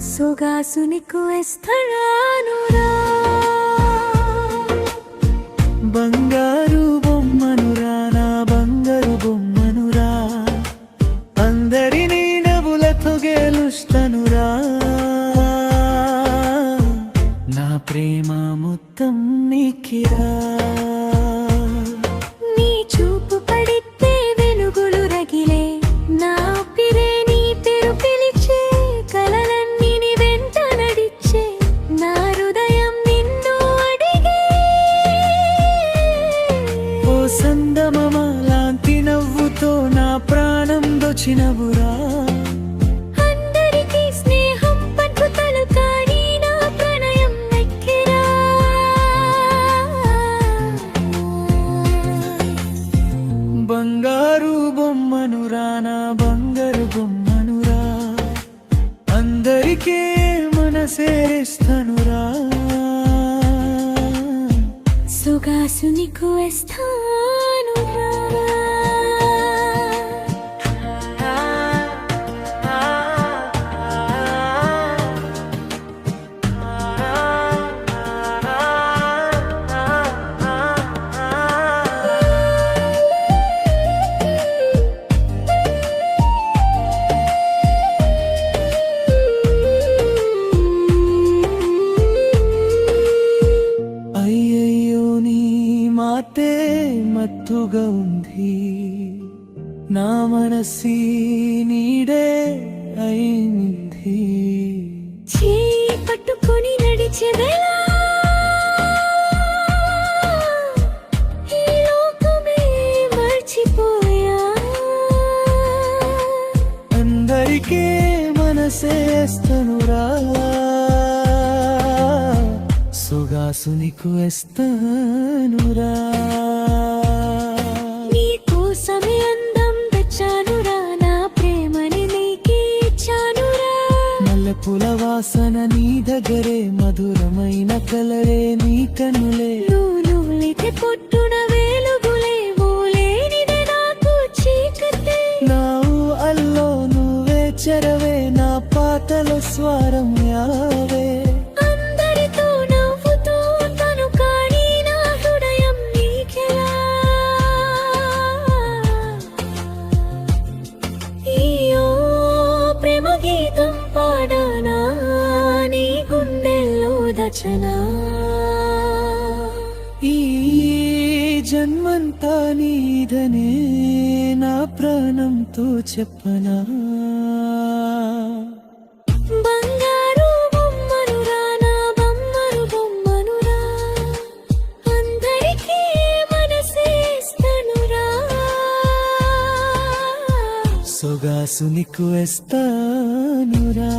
సొగసునికు ఇస్తానురా బంగారు బొమ్మనురా నా బంగారు బొమ్మనురా అందరినీ నవ్వులతో గెలుస్తానురా నా ప్రేమ మొత్తం నీకిరా నీ చూపు పడితే వెలుగులు రగిలే నా పిరే నీ పేరు పిలిచే కలలన్నీ నీ వెంట నడిచే నా హృదయం నిన్ను అడిగే ఓ సందమామ లాంటి నవ్వుతో నా ప్రాణం దోచినవురా అందరికీ స్నేహం పంచుతలు కానీ నా ప్రణయం నెక్కిరా బంగారు బొమ్మనురా నా బంగారు బొమ్మనురా అందరికీ మనసేస్తానురా సొగసునికు ఇస్తానురా అయ్యయ్యో నీ మాటే మత్తుగా ఉంది నా మనసి నీడే అయింది చేయి పట్టుకొని నడిచెదలా ఈ లోకమే మర్చిపోయా అందరికీ మనసేస్తానురా సొగసునికు ఇస్తానురా నీ కోసమే అందం తెచ్చానురా నా ప్రేమని నీకే ఇచ్చానురా మల్లెపూల వాసన నీ దగ్గరే మధురమైన కలరే నీ కన్నులే నువ్వులైతే పొట్టున వేలుగులే ఓలేనిదే నాకు చీకటే నా అల్లో నువ్వే చెరవే నా పాటలో స్వరం యావే అందరితో నవ్వుతూ ఉంటాను కానీ నా హృదయం నీకెలా ఈయో ప్రేమ గీతం పాడనా నీ గుండెల్లో దచనా ఈ జన్మంతా నీదనే నా ప్రాణంతో చెప్పనా బంగారు బొమ్మనురా నా బంగారు బొమ్మనురా అందరికీ మనసేస్తానురా సొగసునికు ఇస్తానురా